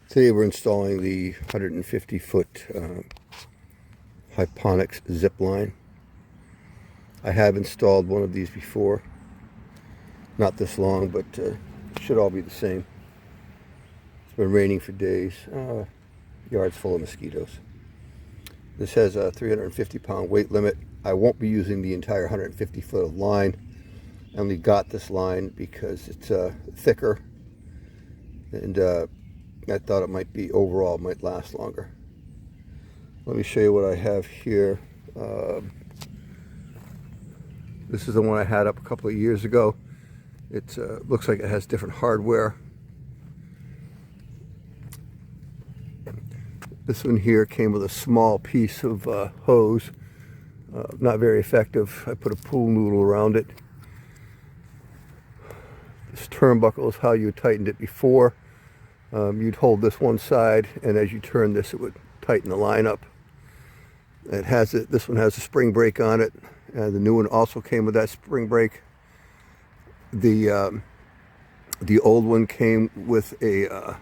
Today we're installing the 150-foot Hyponix Zipline. I have installed one of these before. Not this long, but should all be the same. It's been raining for days. Yard's full of mosquitoes. This has a 350-pound weight limit. I won't be using the entire 150 foot of line. I only got this line because it's thicker, and I thought it might be overall might last longer. Let me show you what I have here. This is the one I had up a couple of years ago. It looks like it has different hardware. This one here came with a small piece of hose. Not very effective. I put a pool noodle around it. This turnbuckle is how you tightened it before. You'd hold this one side, and as you turn this, it would tighten the line up. This one has a spring brake on it, and the new one also came with that spring brake. The old one came with a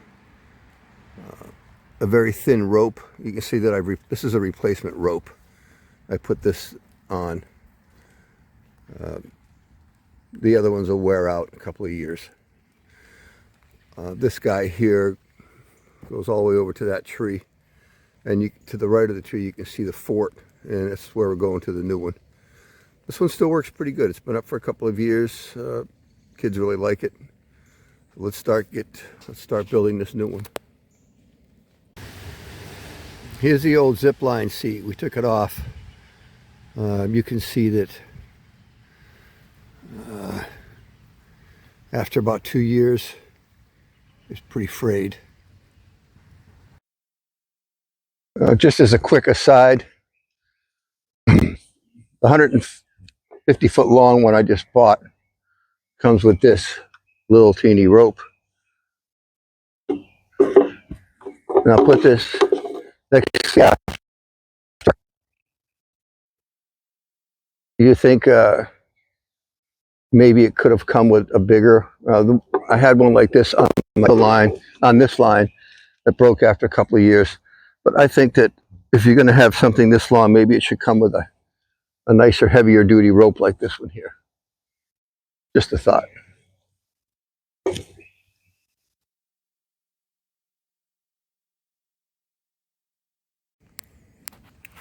very thin rope. You can see that this is a replacement rope. I put this on. The other ones will wear out in a couple of years. This guy here goes all the way over to that tree, and to the right of the tree you can see the fort, and that's where we're going to the new one. This one still works pretty good. It's been up for a couple of years. Kids really like it. So let's start building this new one. Here's the old Zipline seat. We took it off. You can see that after about 2 years, it's pretty frayed. Just as a quick aside, the 150 foot long one I just bought comes with this little teeny rope. And I'll put this next to you think maybe it could have come with a bigger, I had one like this on this line that broke after a couple of years. But I think that if you're going to have something this long, maybe it should come with a nicer, heavier duty rope like this one here. Just a thought.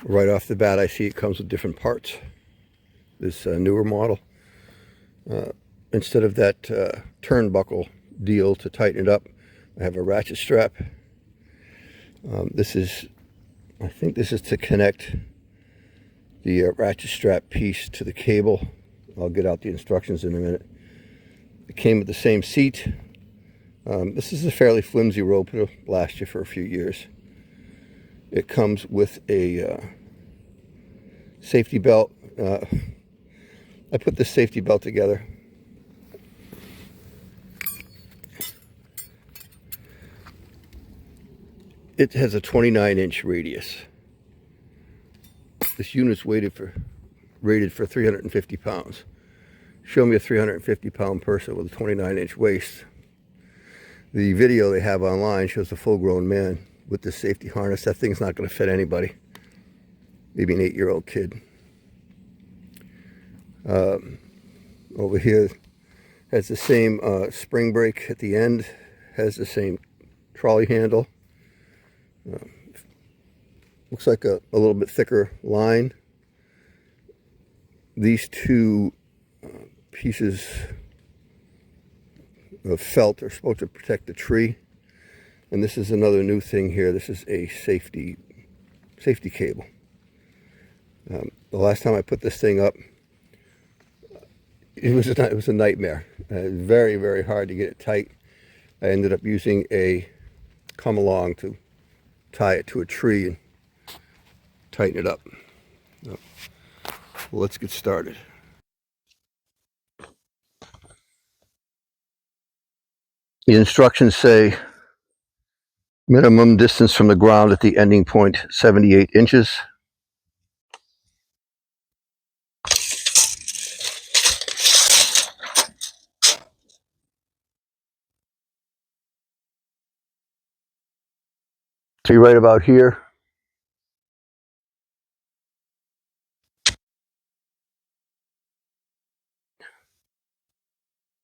Right off the bat, I see it comes with different parts. This newer model. Instead of that turnbuckle deal to tighten it up, I have a ratchet strap. I think this is to connect the ratchet strap piece to the cable. I'll get out the instructions in a minute. It came with the same seat. This is a fairly flimsy rope. It'll last you for a few years. It comes with a safety belt. I put this safety belt together. It has a 29-inch radius. This unit's rated for 350 pounds. Show me a 350-pound person with a 29-inch waist. The video they have online shows a full-grown man with this safety harness. That thing's not going to fit anybody. Maybe an 8-year-old kid. Over here has the same spring brake at the end. Has the same trolley handle. Looks like a little bit thicker line. These two pieces of felt are supposed to protect the tree. And this is another new thing here. This is a safety cable. The last time I put this thing up, it was a nightmare. Very, very hard to get it tight. I ended up using a come along to tie it to a tree and tighten it up. Well, let's get started. The instructions say minimum distance from the ground at the ending point 78 inches. See right about here.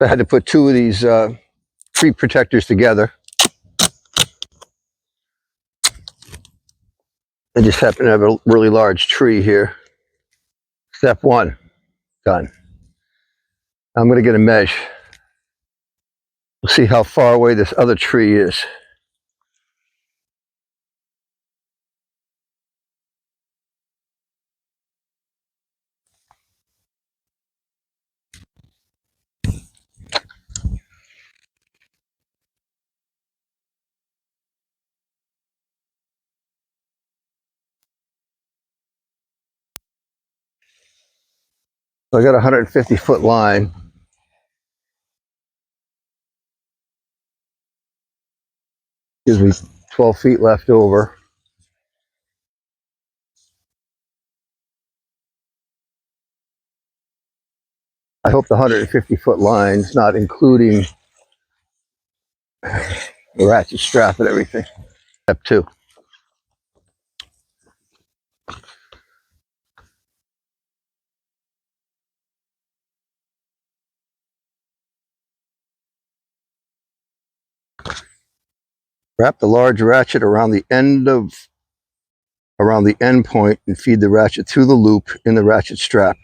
I had to put two of these tree protectors together. I just happen to have a really large tree here. Step one, done. I'm going to get a mesh. We'll see how far away this other tree is. So I got a 150-foot line. Gives me 12 feet left over. I hope the 150-foot line is not including the ratchet strap and everything. Step two. Wrap the large ratchet around the end point and feed the ratchet through the loop in the ratchet strap.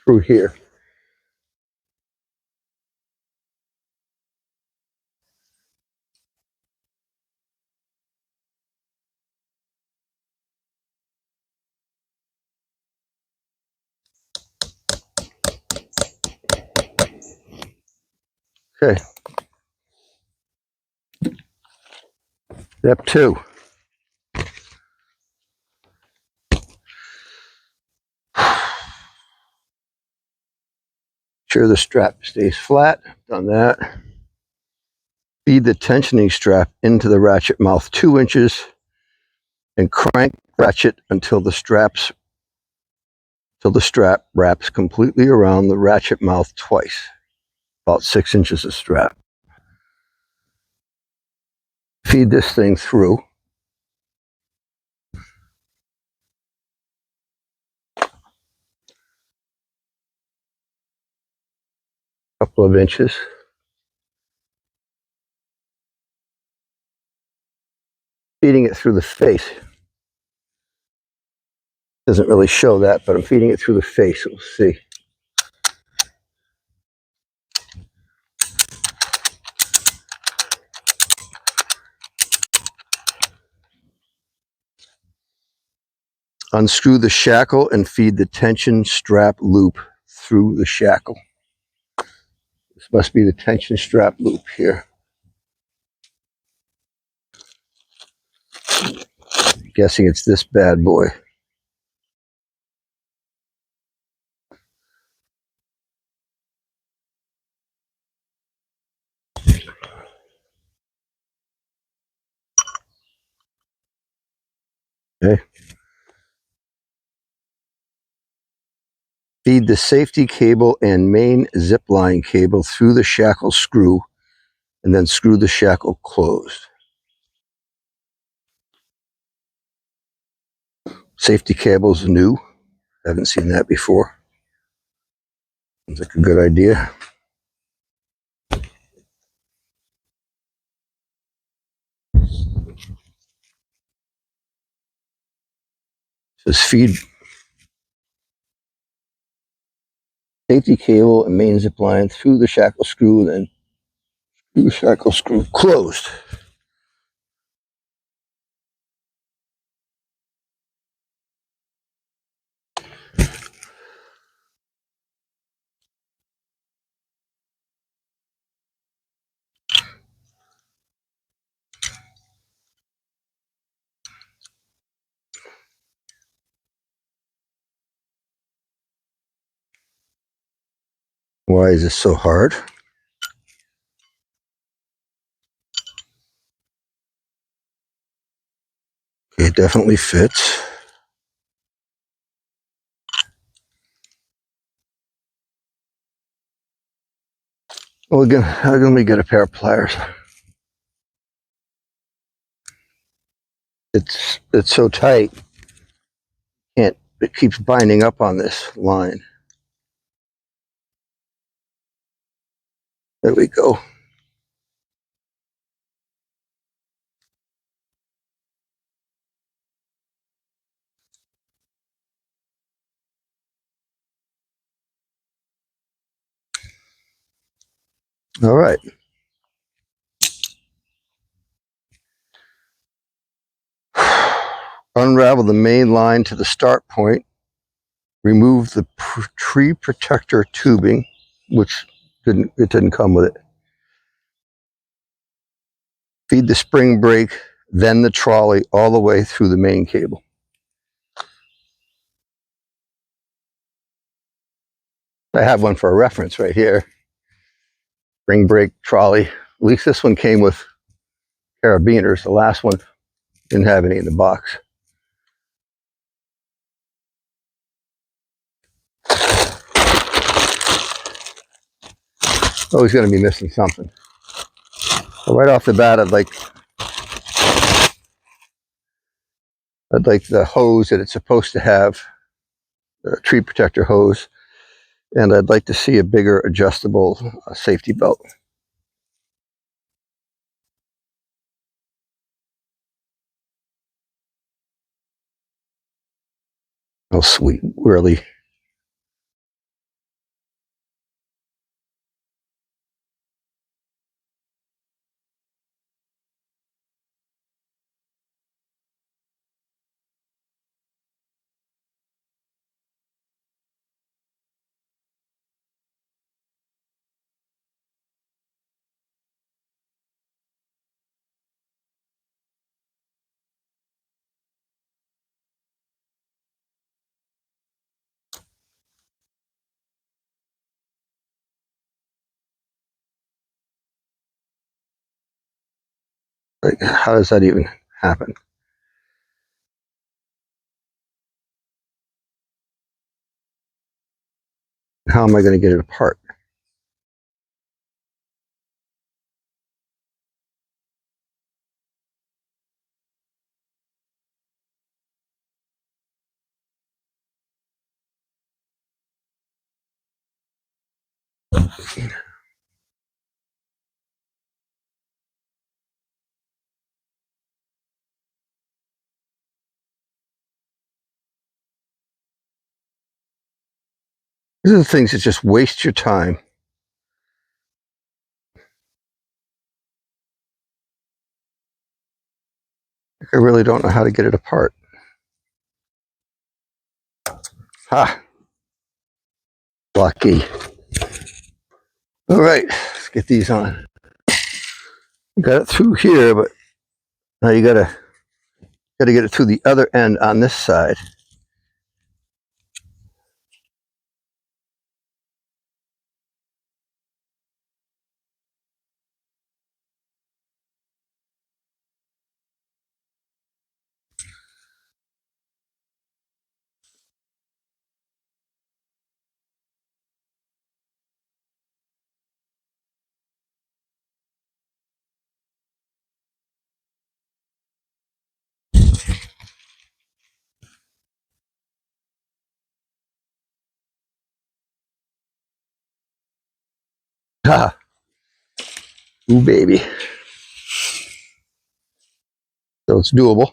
Through here. Okay. Step two. Sure the strap stays flat. Done that. Feed the tensioning strap into the ratchet mouth 2 inches and crank ratchet until the strap wraps completely around the ratchet mouth twice. About 6 inches of strap. Feed this thing through. A couple of inches. Feeding it through the face. Doesn't really show that, but I'm feeding it through the face. We'll see. Unscrew the shackle and feed the tension strap loop through the shackle. This must be the tension strap loop here. Guessing it's this bad boy. Okay. Feed the safety cable and main zipline cable through the shackle screw and then screw the shackle closed. Safety cable's new. Haven't seen that before. Seems like a good idea. Says feed safety cable and main zipline through the shackle screw and then screw the shackle screw closed. Why is this so hard? It definitely fits. Well, again, let me get a pair of pliers. It's so tight. It keeps binding up on this line. There we go. All right. Unravel the main line to the start point. Remove the tree protector tubing, which didn't come with it. Feed the spring brake, then the trolley all the way through the main cable. I have one for a reference right here. Spring brake trolley. At least this one came with carabiners. The last one didn't have any in the box. Always going to be missing something. So right off the bat, I'd like the hose that it's supposed to have, a tree protector hose, and I'd like to see a bigger adjustable safety belt. Oh, sweet, really. Like, how does that even happen? How am I going to get it apart? These are the things that just waste your time. I really don't know how to get it apart. Ha! Lucky. All right, let's get these on. Got it through here, but now you gotta get it through the other end on this side. Ha! Ooh, baby. So it's doable.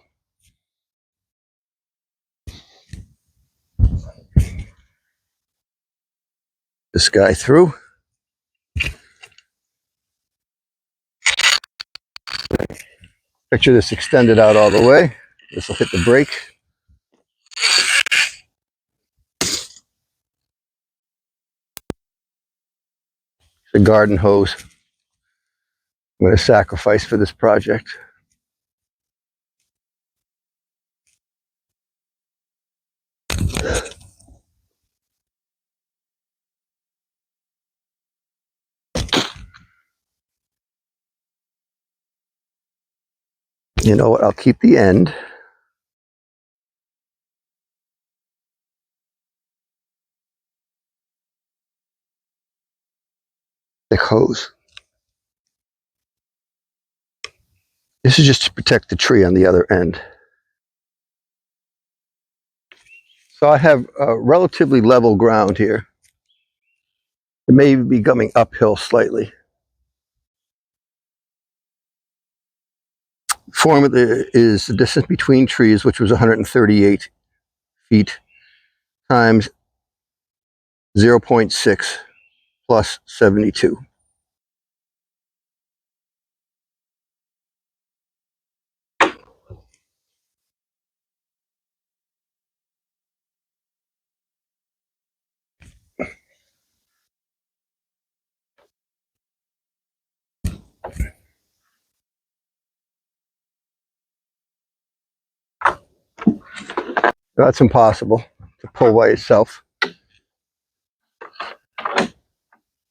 This guy through. Picture this extended out all the way. This will hit the brake. The garden hose I'm going to sacrifice for this project. You know what? I'll keep the end. The hose. This is just to protect the tree on the other end. So I have relatively level ground here. It may be coming uphill slightly. Formula is the distance between trees, which was 138 feet, times 0.6 plus 72. That's impossible to pull by itself.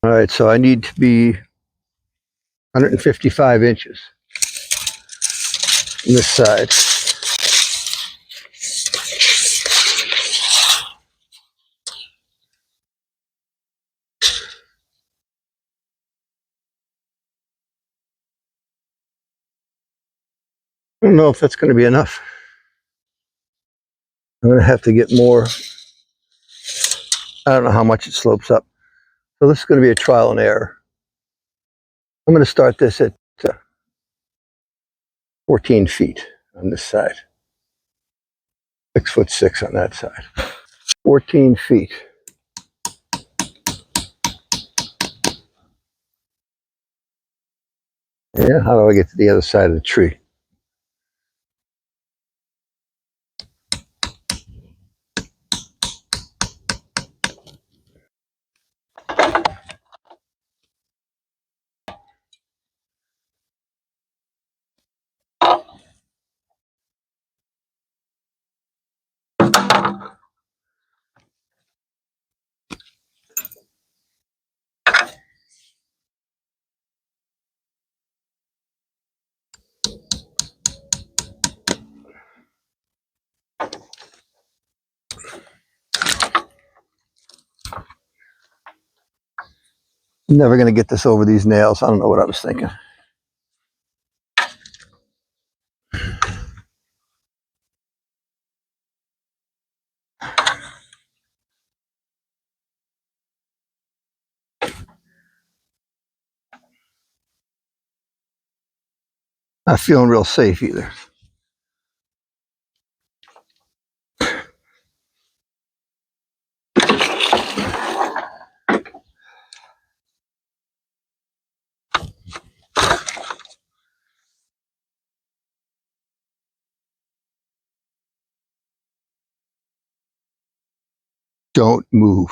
All right, so I need to be 155 inches on this side. I don't know if that's going to be enough. I'm going to have to get more. I don't know how much it slopes up. So this is going to be a trial and error. I'm going to start this at 14 feet on this side. 6'6" on that side. 14 feet. Yeah, how do I get to the other side of the tree? I'm never going to get this over these nails. I don't know what I was thinking. Not feeling real safe either. Don't move.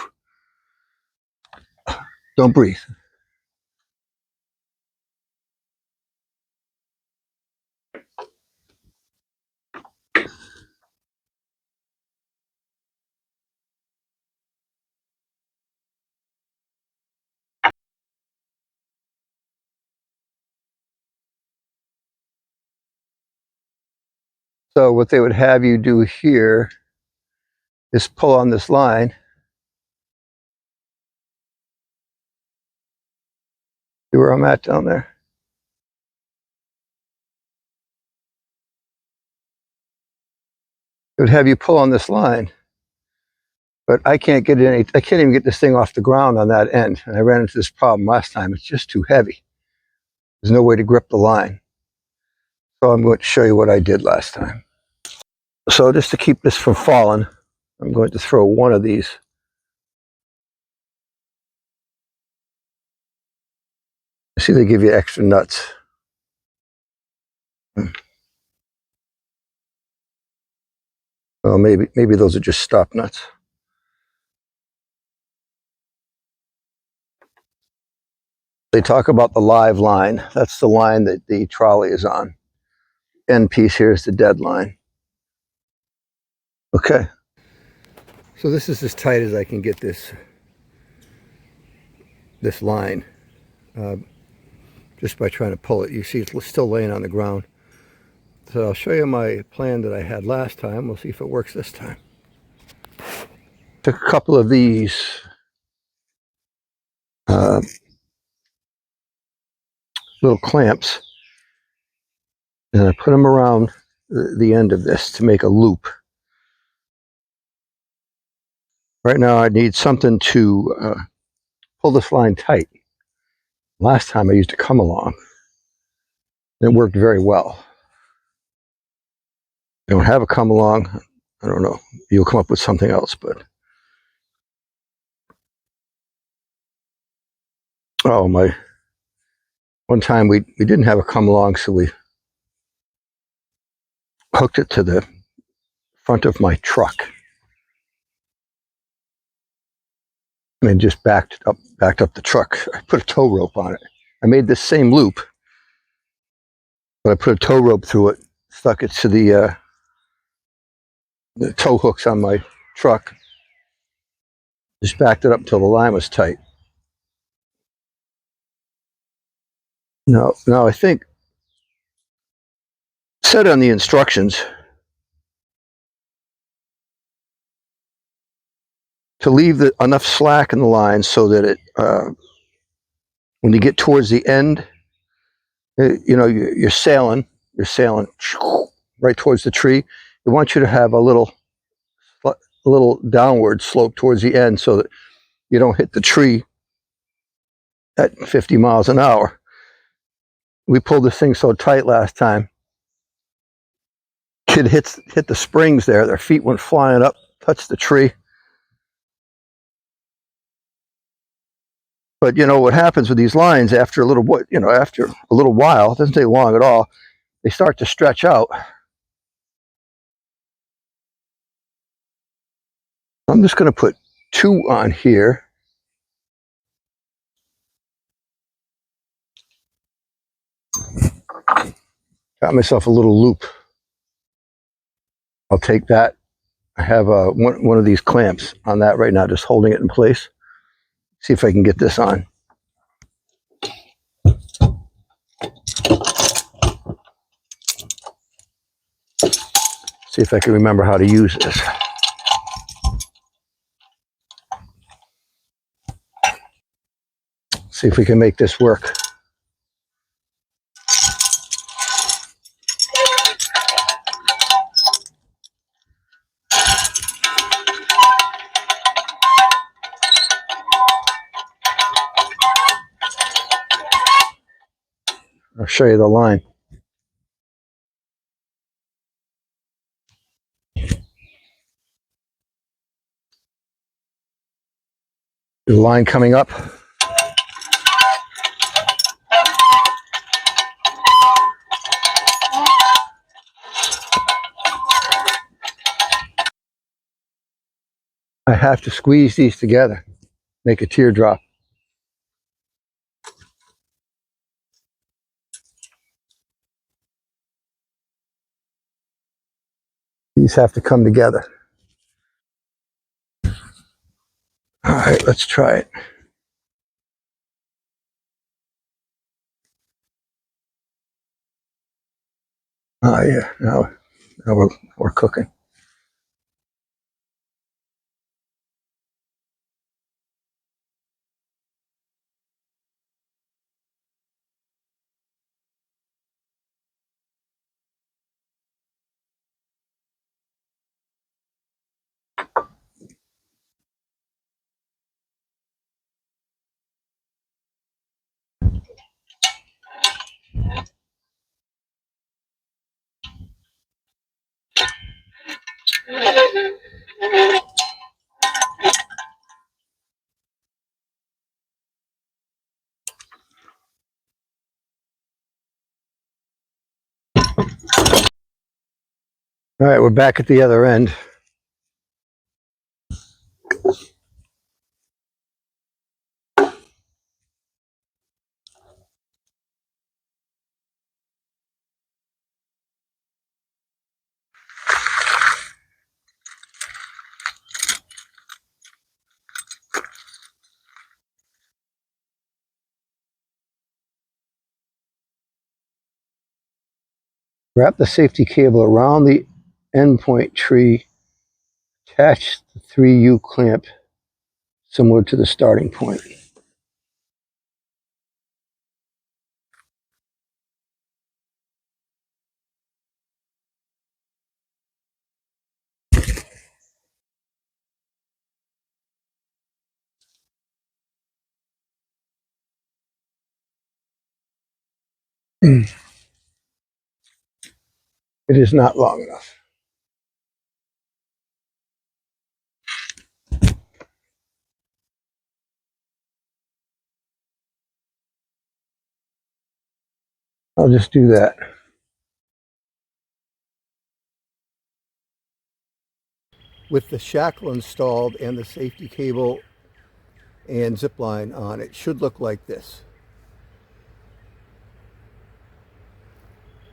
Don't breathe. So what they would have you do here is pull on this line. See where I'm at down there? It would have you pull on this line, but I can't get any. I can't even get this thing off the ground on that end. And I ran into this problem last time. It's just too heavy. There's no way to grip the line. So I'm going to show you what I did last time. So just to keep this from falling, I'm going to throw one of these. See, they give you extra nuts. Well, maybe those are just stop nuts. They talk about the live line. That's the line that the trolley is on. End piece here is the dead line. Okay. So this is as tight as I can get this line, just by trying to pull it. You see it's still laying on the ground. So I'll show you my plan that I had last time. We'll see if it works this time. Took a couple of these little clamps and I put them around the end of this to make a loop. Right now I need something to pull this line tight. Last time I used a come along. It worked very well. I don't have a come along. I don't know. You'll come up with something else, but oh my! One time we didn't have a come along, so we hooked it to the front of my truck and then just backed up the truck. I put a tow rope on it. I made this same loop, but I put a tow rope through it, stuck it to the tow hooks on my truck, just backed it up until the line was tight. Now I think it said on the instructions to leave enough slack in the line so that it, when you get towards the end, you're sailing right towards the tree. They want you to have a little downward slope towards the end so that you don't hit the tree at 50 miles an hour. We pulled this thing so tight last time. Kid hit the springs there. Their feet went flying up, touched the tree. But what happens with these lines after a little while, it doesn't take long at all. They start to stretch out. I'm just going to put 2 on here. Got myself a little loop. I'll take that. I have one of these clamps on that right now, just holding it in place. See if I can get this on. See if I can remember how to use this. See if we can make this work. I'll show you the line. The line coming up. I have to squeeze these together, make a teardrop. These have to come together. All right, let's try it. Oh yeah, now we're cooking. All right, we're back at the other end. Wrap the safety cable around the endpoint tree. Attach the 3U clamp similar to the starting point. It is not long enough. I'll just do that. With the shackle installed and the safety cable and zipline on, it should look like this.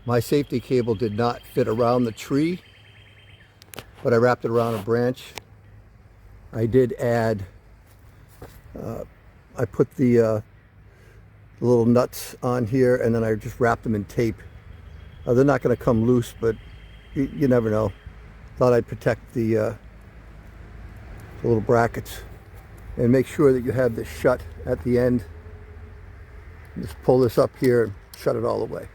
My safety cable did not fit around the tree, but I wrapped it around a branch. I did add, I put the little nuts on here, and then I just wrapped them in tape. They're not going to come loose, but you never know. Thought I'd protect the little brackets. And make sure that you have this shut at the end. Just pull this up here and shut it all the way.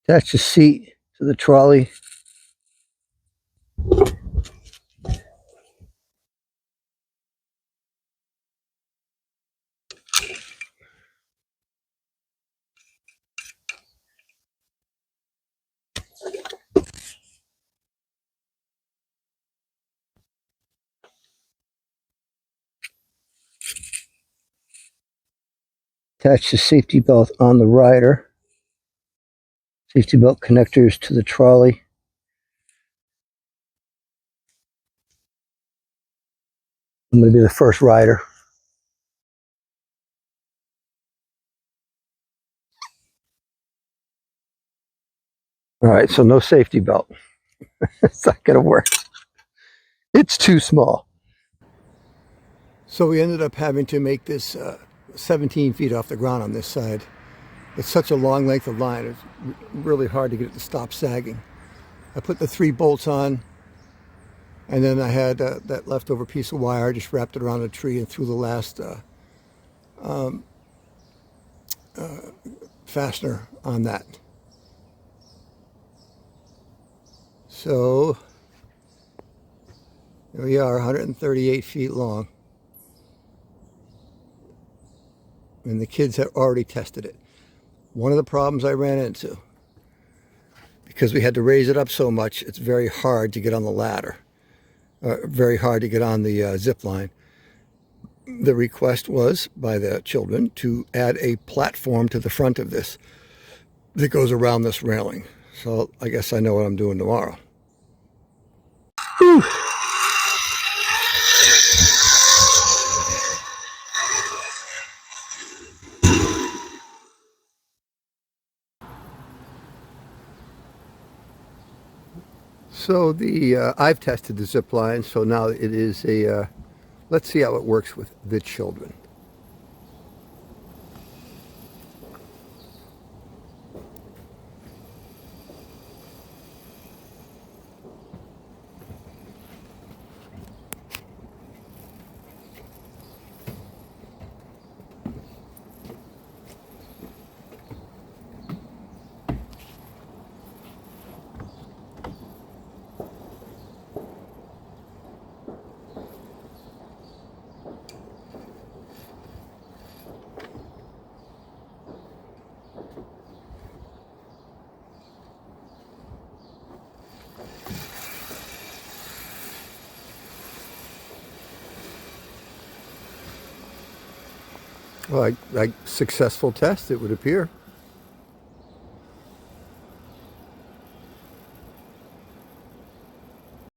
Attach the seat to the trolley. Attach the safety belt on the rider. Safety belt connectors to the trolley. I'm going to be the first rider. All right, so no safety belt. It's not going to work. It's too small. So we ended up having to make this 17 feet off the ground on this side. It's such a long length of line. It's really hard to get it to stop sagging. I put the 3 bolts on, and then I had that leftover piece of wire. I just wrapped it around a tree and threw the last fastener on that. So here we are, 138 feet long. And the kids have already tested it. One of the problems I ran into, because we had to raise it up so much, it's very hard to get on the ladder. Very hard to get on the zip line. The request was by the children to add a platform to the front of this that goes around this railing. So I guess I know what I'm doing tomorrow. Whew. So I've tested the zip line, so now it is a, let's see how it works with the children. Well, successful test, it would appear.